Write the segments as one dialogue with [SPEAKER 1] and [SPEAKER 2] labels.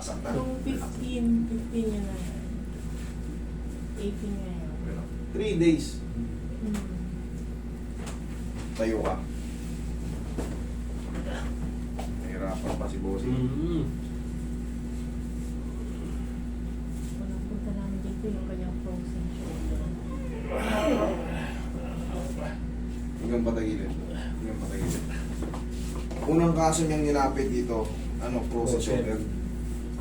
[SPEAKER 1] Nasaktan.
[SPEAKER 2] Yung 15 yun na. 18 ngayon.
[SPEAKER 1] 3 days.
[SPEAKER 2] Hmm.
[SPEAKER 1] Tayo ka. Nahirapan pa si Bossy.
[SPEAKER 2] Unang punta namin dito yung kanyang frozen shoulder.
[SPEAKER 1] Hanggang patagilid. Hanggang patagilid. Unang kaso niyang nilapit dito, frozen shoulder.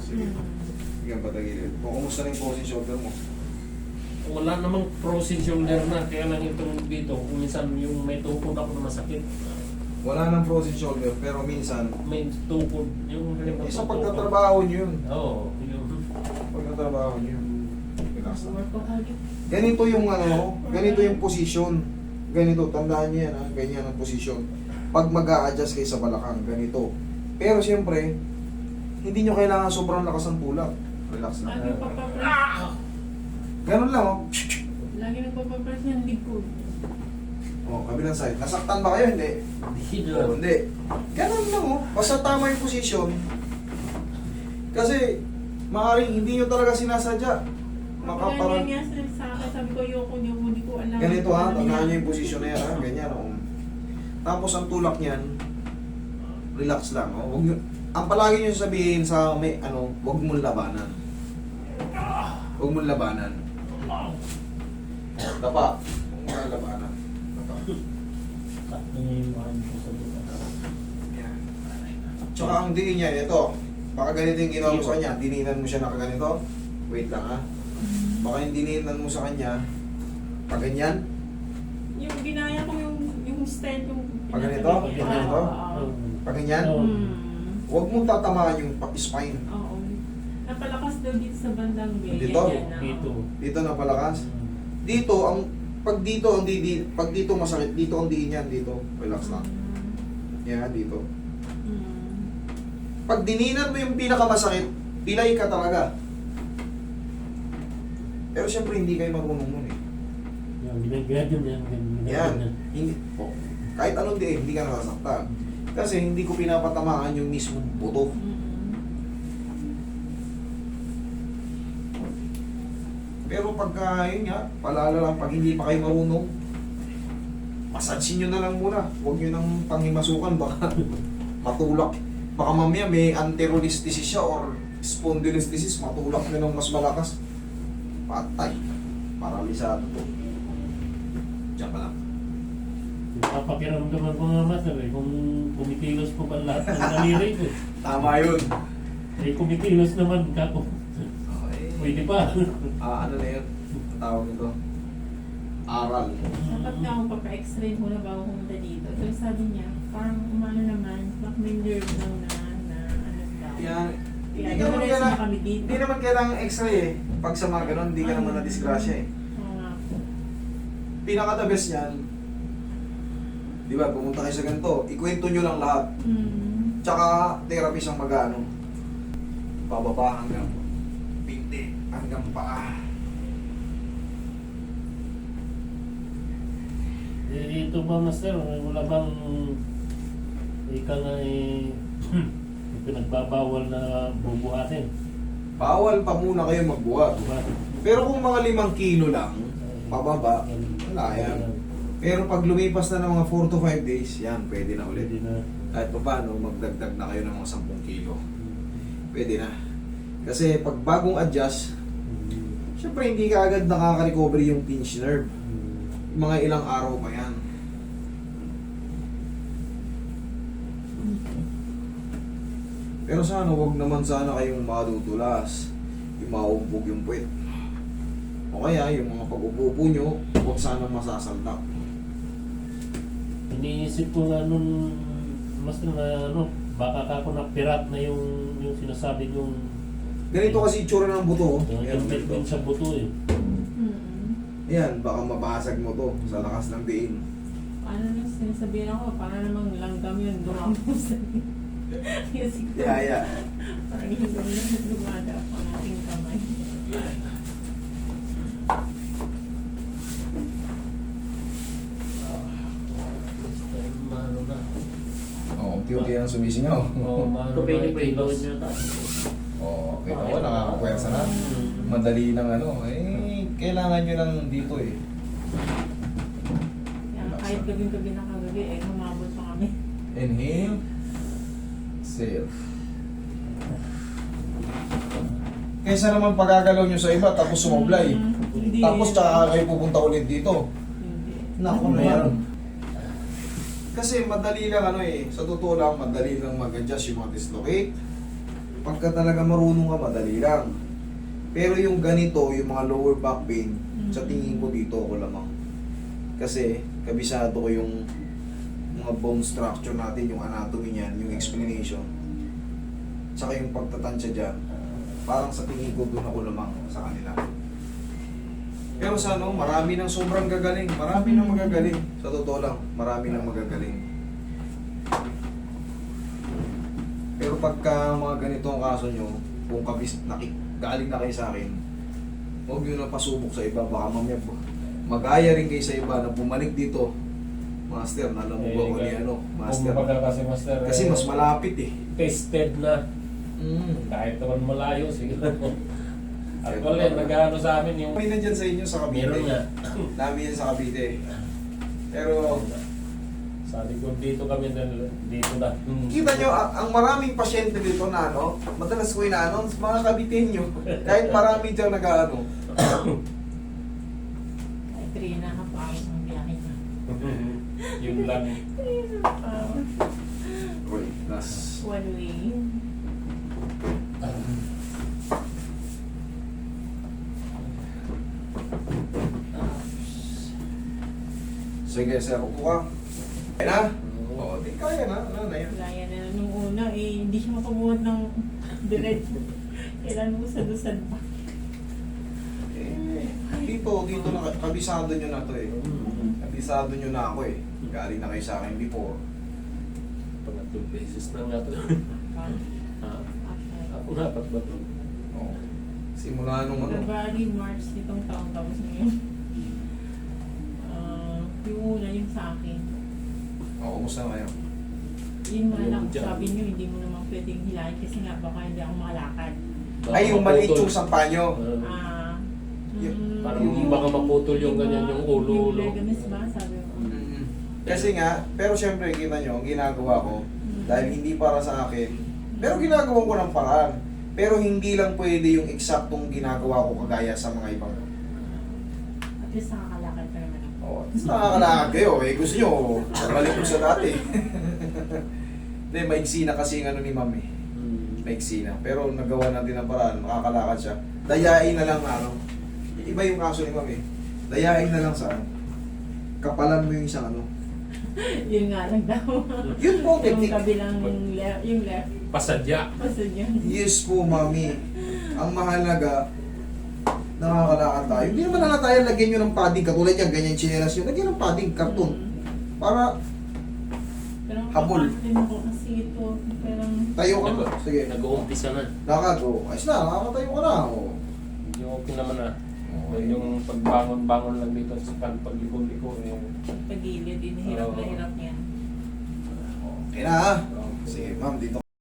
[SPEAKER 1] Sige. Hanggang patagilid. Kumusta na yung frozen shoulder mo?
[SPEAKER 3] Wala namang frozen shoulder na, kaya lang itong dito, kung minsan yung may tukod ako na masakit.
[SPEAKER 1] Wala nang frozen shoulder, pero minsan,
[SPEAKER 3] May tukod, yung
[SPEAKER 1] sa pagtatrabaho niyo yun.
[SPEAKER 3] Oo, yun.
[SPEAKER 1] Pagtatrabaho niyo yun. Relax na.
[SPEAKER 2] Workaholic.
[SPEAKER 1] Ganito yung ganito yung position. Ganito, tandaan niyo yan, ganyan ang position. Pag mag-a-adjust kayo sa balakang, ganito. Pero siyempre, hindi nyo kailangan sobrang lakas ng tulak. Relax
[SPEAKER 2] Lagi
[SPEAKER 1] lang.
[SPEAKER 2] papapress.
[SPEAKER 1] Ganun lang,
[SPEAKER 2] Lagi nagpapapress yung likod.
[SPEAKER 1] kabilang side. Nasaktan ba kayo? Hindi. Hindi. Ganun lang, Basta tama yung position. Kasi, maaaring hindi nyo talaga sinasadya.
[SPEAKER 2] Makaparang niya sa akin, sabi ko hindi ko alam.
[SPEAKER 1] Ganito tandaan nyo yung position na yan, ganyan, Tapos ang tulak niyan, relax lang, Huwag nyo, ang palagi nyo sabihin sa huwag mong labanan. Huwag mong labanan. Dapa. Huwag mong labanan. Dapa. Yan. Tsaka ang diin niya, ito. Baka ganito yung ginawa mo sa kanya, dininan mo siya na kaganito. Wait lang Baka yung dininan mo sa kanya, pag ganyan,
[SPEAKER 2] Yung ginaya ko yung stand, yung
[SPEAKER 1] Pag ganito?
[SPEAKER 2] pinatabi ko.
[SPEAKER 1] Pag ganito?
[SPEAKER 2] Oo.
[SPEAKER 1] pag ganyan, huwag mong tatamaan yung spine.
[SPEAKER 2] Oo. Napalakas daw dito sa bandang way.
[SPEAKER 1] Dito?
[SPEAKER 3] Dito.
[SPEAKER 1] Dito na palakas. Dito, pag dito masakit, dito ang diin yan, dito. Relax lang. Yan, dito. Pag dininan mo yung pinakamasakit, pilay ka talaga. Pero syempre, hindi kayo marunong nun
[SPEAKER 3] Yan, ginagawa yan.
[SPEAKER 1] Yan. Hindi, kahit anong diin, hindi ka nasasaktan. Kasi hindi ko pinapatamaan yung mismong buto. Pero pagka, yun nga, palala lang, pag hindi pa kayo marunong, massage nyo na lang muna. Huwag nyo nang panghimasukan, baka matulak. Baka mamaya may anterolisthesis siya or spondylolisthesis, matulak nyo ng mas malakas. Patay. Paralisado to. Diyan ka lang.
[SPEAKER 3] Papakiramdaman ko nga master kung kumikilos po ba lahat ng daliri ko.
[SPEAKER 1] Tama yun.
[SPEAKER 3] Kumikilos naman kako. Pwede pa.
[SPEAKER 1] Ano na yun? Ang tawag nito? Aral.
[SPEAKER 2] Dapat nga akong papa-x-ray muna bago pumunta dito. So sabi niya, parang umano naman, bak may nerve daw na daw.
[SPEAKER 1] Yan.
[SPEAKER 2] Kaya
[SPEAKER 1] Hindi naman
[SPEAKER 2] diretso na
[SPEAKER 1] kailangan,
[SPEAKER 2] kami dito.
[SPEAKER 1] hindi naman kailangan x-ray Pag sa mga ganun, hindi ka naman na-disgrasya
[SPEAKER 2] Oo nga po.
[SPEAKER 1] Pinaka-the best yan, di ba, pumunta kayo sa ganito, ikwento nyo lang lahat. Tsaka, therapist ang mag-ano. Bababa hanggang pinti, hanggang paa.
[SPEAKER 3] Ito ba master, wala bang ika nga pinagbabawal na bubuhatin?
[SPEAKER 1] Bawal pa muna kayo magbuhat. Pero kung mga 5 kilo lang, pababa, wala yan. Pero pag lumipas na ng mga 4 to 5 days, yan, pwede na ulit.
[SPEAKER 3] Pwede na.
[SPEAKER 1] Kahit pa paano, magdagdag na kayo ng mga 10 kilo. Pwede na. Kasi pag bagong adjust, syempre hindi ka agad nakaka-recover yung pinch nerve. Mga ilang araw pa yan. Pero sana, wag naman sana kayong madudulas. Yung maumpog yung puwet. O kaya, yung mga pag-upo nyo, huwag sanang masasaldak.
[SPEAKER 3] Iniisip ko nga nun, mas na baka kako na pirat na yung sinasabi yung
[SPEAKER 1] Ganito kasi itsura ng buto.
[SPEAKER 3] yung between sa buto
[SPEAKER 1] Yan, baka mabasag mo to sa lakas ng diin.
[SPEAKER 2] Paano na sinasabihin ako, para namang langgam yun, dumamo sa kasi
[SPEAKER 1] Yeah.
[SPEAKER 2] parang yung lumada ang ating kamay.
[SPEAKER 3] Mano na.
[SPEAKER 1] Oo, unti-unti yan sumisingaw.
[SPEAKER 3] Oo, mano na
[SPEAKER 4] Pwede po
[SPEAKER 3] kilos.
[SPEAKER 4] ito nyo.
[SPEAKER 1] Oo. Kita ko, nakakapwersa na. Madali ng ano, kailangan nyo lang dito eh.
[SPEAKER 2] Kaya kahit gabing-gabi na kagabi, humabot pa kami.
[SPEAKER 1] Inhale. Exhale. Kaysa naman pagagalaw nyo sa iba, tapos sumablay.
[SPEAKER 2] Hindi.
[SPEAKER 1] Tapos tsaka kayo pupunta ulit dito.
[SPEAKER 2] Hindi.
[SPEAKER 1] Naku naman. Kasi madali lang sa totoo lang, madali lang mag-adjust yung mga dislocate. Pagka talaga marunong ka, madali lang. Pero yung ganito, yung mga lower back pain, sa tingin ko dito ako lamang. Kasi kabisado ko yung mga bone structure natin, yung anatomy niyan, yung explanation. Tsaka yung pagtatansya dyan, parang sa tingin ko doon ako lamang sa kanila. Pero sa marami nang sobrang gagaling, marami nang magagaling. Sa totoo lang, marami nang magagaling. Pero pagka mga ganito ang kaso nyo, kung galing na kayo sa akin, huwag nyo na pasubok sa iba, baka mamaya mag-aya rin kayo sa iba na bumalik dito. Master, nalamog ako ni Master.
[SPEAKER 3] Kumbaga kasi Master,
[SPEAKER 1] Kasi mas malapit
[SPEAKER 3] tested na. Kahit naman malayo, siguro. Actually, nag-ano sa amin yung...
[SPEAKER 1] May nandyan sa inyo sa Cavite.
[SPEAKER 3] Meron nga.
[SPEAKER 1] Dami yan sa Cavite. Pero,
[SPEAKER 3] Sa likod dito kami, dito na.
[SPEAKER 1] kita nyo, ang maraming pasyente dito na madalas ko ina-announce, mga Caviteño. Kahit marami dyan nag-ano.
[SPEAKER 2] Ay, 3 na kapawis ang biyahe na.
[SPEAKER 3] Yun lang.
[SPEAKER 2] 3 na kapawis.
[SPEAKER 1] Wait, last.
[SPEAKER 2] One way.
[SPEAKER 1] Sige, sir, upo ka. Kaya na? Oo, di kaya na. Ano na yan?
[SPEAKER 2] Gaya na nung una, hindi siya makabuhat ng diretso. Kailan mo sadusad pa.
[SPEAKER 1] Dito na, kabisado nyo na to Kabisado nyo na ako Galing na kayo sa akin before.
[SPEAKER 3] Pangatlong beses na nga ito. Ako nga, pat ba ito?
[SPEAKER 1] Oo. Simula nung
[SPEAKER 2] February, March nitong taon, tapos ngayon. Yung una, yung sa akin.
[SPEAKER 1] Kumusta na kayo?
[SPEAKER 2] Yun nga lang,
[SPEAKER 3] Yung dyan.
[SPEAKER 2] sabi nyo, hindi mo naman pwedeng hilahin kasi nga baka hindi ako makalakad.
[SPEAKER 1] Ay, yung maliit yung sampa nyo.
[SPEAKER 3] Parang baka maputol yung ganyan, yung ulo.
[SPEAKER 2] Yung ligaments ba, sabi mo?
[SPEAKER 1] Kasi nga, pero syempre, kita nyo, ang ginagawa ko, dahil hindi para sa akin, pero ginagawa ko ng paraan. Pero hindi lang pwede yung eksaktong ginagawa ko kagaya sa mga ibang.
[SPEAKER 2] At least nakakalakad ka naman ako.
[SPEAKER 1] Oh, nakakalakad kayo. Gusto nyo, balik ko sa dati. Hindi, maigsi na kasi yung ni ma'am Maigsi na. Pero nagawa natin ang paraan, makakalakad siya. Dayain na lang na Iba yung kaso ni ma'am Dayain na lang sa kapalan mo yung isang
[SPEAKER 2] Yun nga lang daw.
[SPEAKER 1] Yun po,
[SPEAKER 2] Yung
[SPEAKER 1] technique.
[SPEAKER 2] kabilang left, yung left.
[SPEAKER 3] Pasadya.
[SPEAKER 2] Pasad yan.
[SPEAKER 1] Yes po, mami. Ang mahalaga, nakakalakad tayo. Hindi naman na tayo lagyan nyo ng padding. Katulad yan, ganyan chinelas yun. Lagyan ng padding, karton. Para
[SPEAKER 2] Pero
[SPEAKER 1] Habol.
[SPEAKER 2] kapatid ako kasi ito, parang
[SPEAKER 1] tayo ka na. Sige.
[SPEAKER 3] Nag-uumpisa na.
[SPEAKER 1] Lakad, ayos na, nakakatayo ka na.
[SPEAKER 3] Yung okay naman na. Yung pagbangon-bangon lang dito sa pagliko-liko.
[SPEAKER 2] pagilid, inihirap na hirap yan.
[SPEAKER 1] Okay na ha. Sige, ma'am, dito